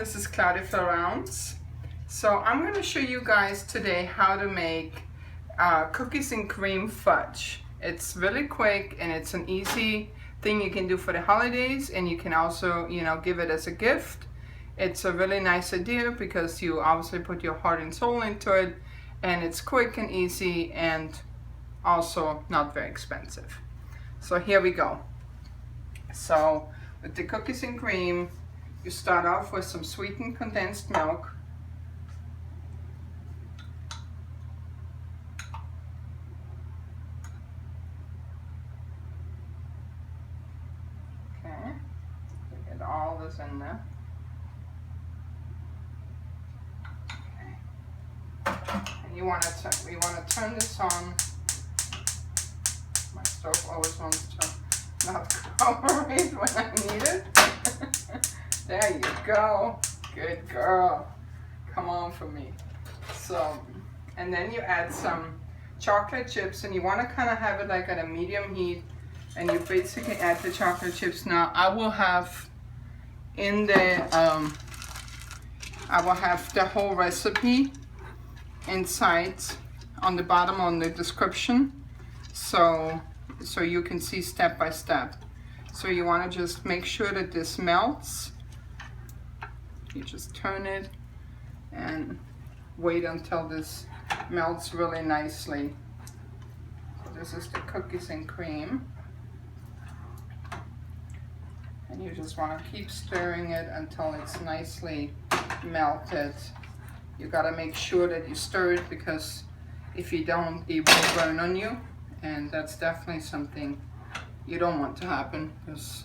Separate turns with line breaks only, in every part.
this is Claudia Floraunce. So I'm going to show you guys today how to make cookies and cream fudge. It's really quick and it's an easy thing you can do for the holidays, and you can also, give it as a gift. It's a really nice idea because you obviously put your heart and soul into it, and it's quick and easy and also not very expensive. So here we go. So with the cookies and cream, you start off with some sweetened condensed milk. Okay, get all this in there. Okay. And we want to turn this on. My stove always wants to not cooperate when I need it. There you go. Good girl. Come on for me. So, and then you add some chocolate chips, and you want to kind of have it like at a medium heat, and you basically add the chocolate chips. Now I will have in the the whole recipe inside on the bottom on the description, so you can see step by step. So you want to just make sure that this melts. You just turn it and wait until this melts really nicely. So this is the cookies and cream. And you just want to keep stirring it until it's nicely melted. You got to make sure that you stir it, because if you don't, it will burn on you. And that's definitely something you don't want to happen, because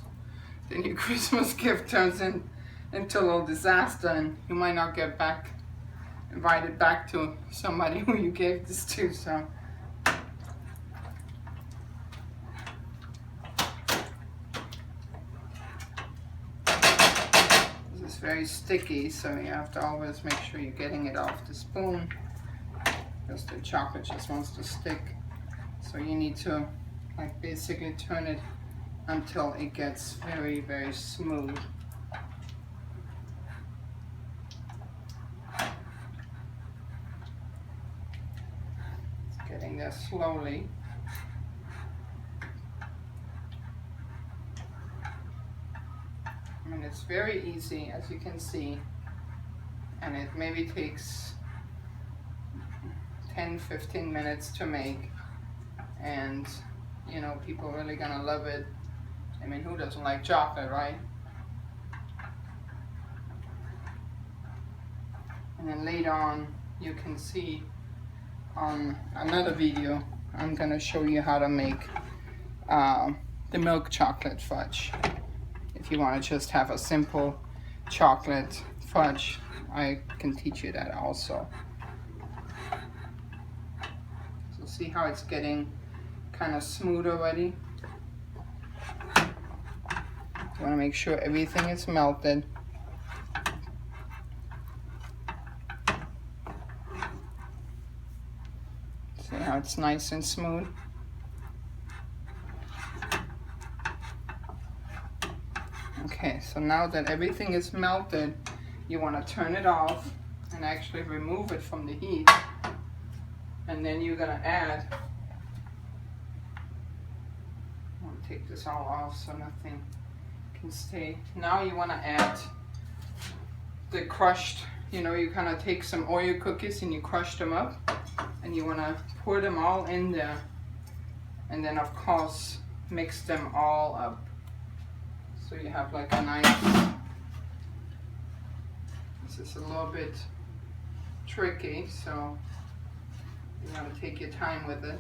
then your Christmas gift turns into a little disaster, and you might not get invited back to somebody who you gave this to. So this is very sticky, so you have to always make sure you're getting it off the spoon, because the chocolate just wants to stick. So you need to basically turn it until it gets very, very smooth. It's getting there slowly. I mean, it's very easy, as you can see, and it maybe takes 10-15 minutes to make, and people are really gonna love it. I mean, who doesn't like chocolate, right? And then later on, you can see on another video, I'm gonna show you how to make the milk chocolate fudge. If you want to just have a simple chocolate fudge, I can teach you that also. So see how it's getting kind of smooth already? You want to make sure everything is melted. See how it's nice and smooth? Okay, so now that everything is melted, you want to turn it off and actually remove it from the heat. And then you're going to add, I want to take this all off so nothing can stay. Now you want to add the crushed, you kind of take some Oreo cookies and you crush them up, and you want to pour them all in there, and then of course mix them all up. So you have like a nice, this is a little bit tricky, so you want to take your time with it.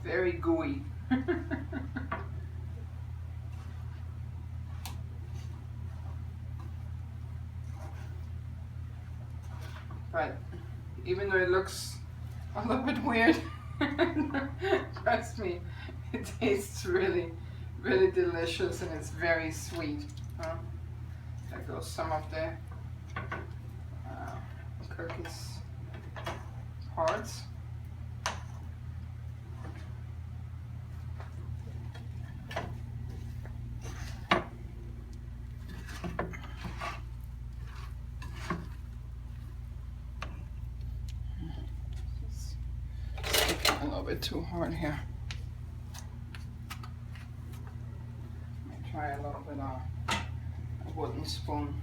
Very gooey. But even though it looks a little bit weird, trust me, it tastes really, really delicious, and it's very sweet. There goes some of the cookies parts. bit too hard here. Let me try a little bit of a wooden spoon.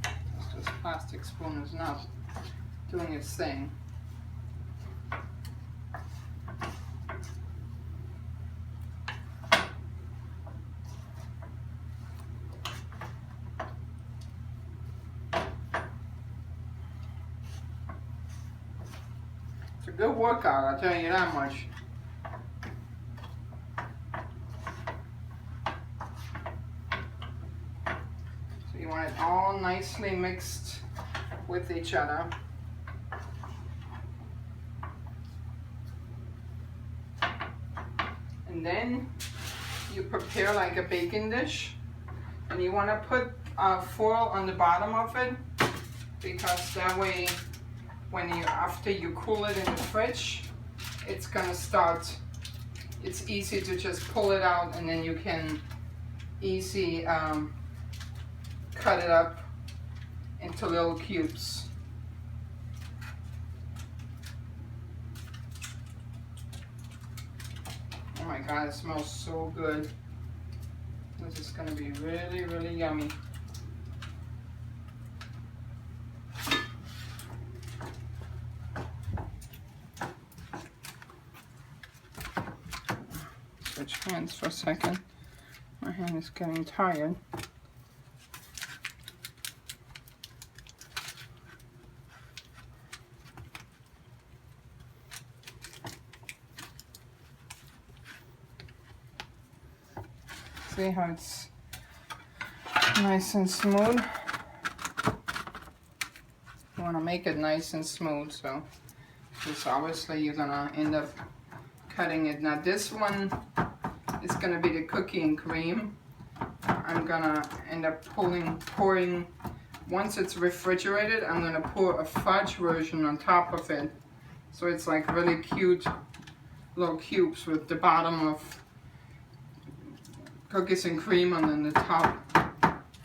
This plastic spoon is not doing its thing. It's a good workout, I'll tell you that much. So you want it all nicely mixed with each other. And then you prepare like a baking dish, and you want to put foil on the bottom of it, because that way when after you cool it in the fridge, it's gonna start, it's easy to just pull it out, and then you can easy cut it up into little cubes. Oh my God, it smells so good. This is gonna be really, really yummy. Switch hands for a second. My hand is getting tired. See how it's nice and smooth? You want to make it nice and smooth, so this obviously you're gonna end up cutting it. Now this one is gonna be the cookie and cream. I'm gonna end up pouring, once it's refrigerated, I'm gonna pour a fudge version on top of it. So it's like really cute little cubes with the bottom of cookies and cream, and then the top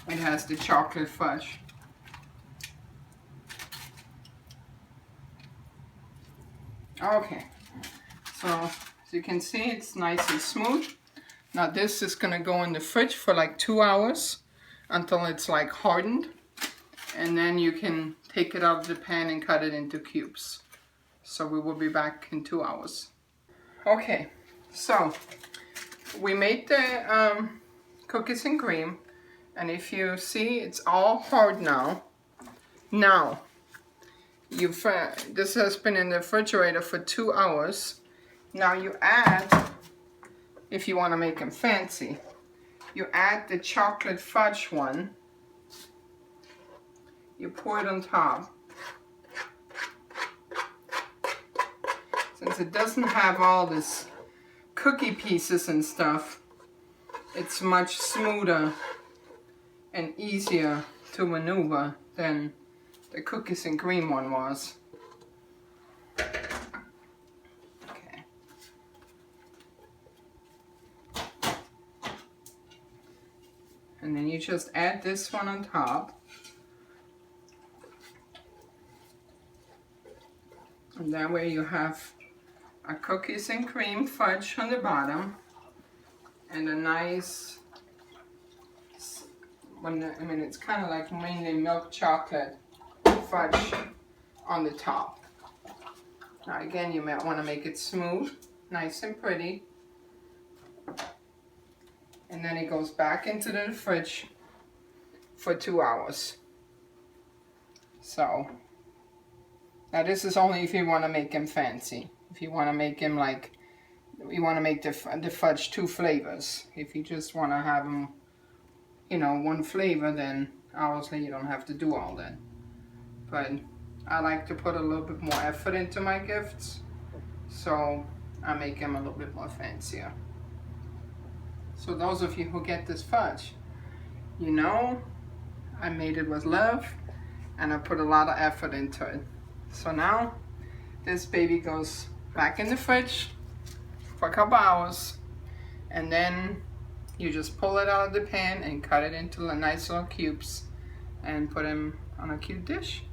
it has the chocolate fudge. Okay, so as you can see, it's nice and smooth. Now this is gonna go in the fridge for like 2 hours until it's like hardened, and then you can take it out of the pan and cut it into cubes. So we will be back in 2 hours. Okay, so we made the cookies and cream, and if you see, it's all hard now. Now, this has been in the refrigerator for 2 hours. Now you add, if you want to make them fancy, you add the chocolate fudge one. You pour it on top. Since it doesn't have all this cookie pieces and stuff, it's much smoother and easier to maneuver than the cookies and cream one was. Okay. And then you just add this one on top. And that way you have a cookies and cream fudge on the bottom, and a nice, it's kind of like mainly milk chocolate fudge on the top. Now again, you might want to make it smooth, nice and pretty. And then it goes back into the fridge for 2 hours. So, now this is only if you want to make them fancy. If you want to make them like, you want to make the fudge 2 flavors. If you just want to have them, you know, 1 flavor, then obviously you don't have to do all that. But I like to put a little bit more effort into my gifts, so I make them a little bit more fancier. So those of you who get this fudge, you know I made it with love, and I put a lot of effort into it. So now this baby goes back in the fridge for a couple hours, and then you just pull it out of the pan and cut it into nice little cubes and put them on a cute dish.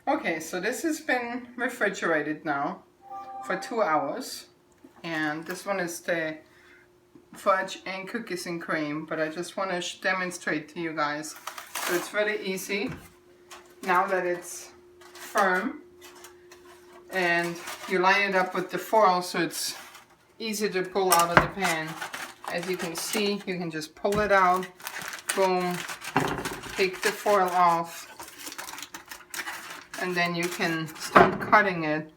Okay, so this has been refrigerated now for 2 hours. And this one is the fudge and cookies and cream, but I just want to demonstrate to you guys. So it's really easy now that it's firm, and you line it up with the foil so it's easy to pull out of the pan. As you can see, you can just pull it out, boom, take the foil off, and then you can start cutting it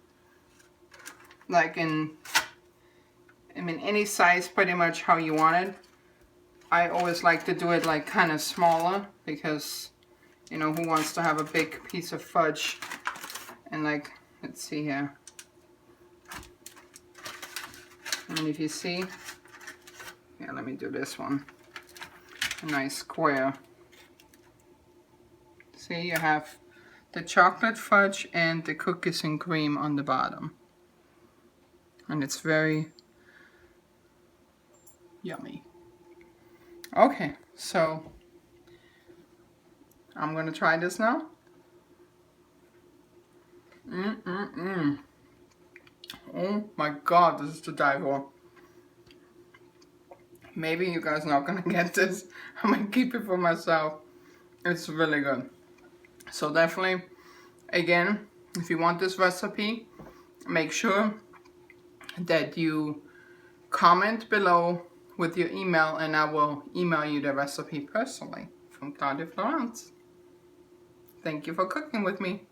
like in any size, pretty much how you want it. I always like to do it like kind of smaller because, you know, who wants to have a big piece of fudge? And like, let's see here. And if you see, yeah, let me do this one. A nice square. See, you have the chocolate fudge and the cookies and cream on the bottom. And it's very yummy. Okay, so I'm gonna try this now. Oh my god, this is to die for. Maybe you guys are not gonna get this. I'm gonna keep it for myself. It's really good. So definitely, again, if you want this recipe, make sure that you comment below with your email, and I will email you the recipe personally from Claudia Floraunce. Thank you for cooking with me.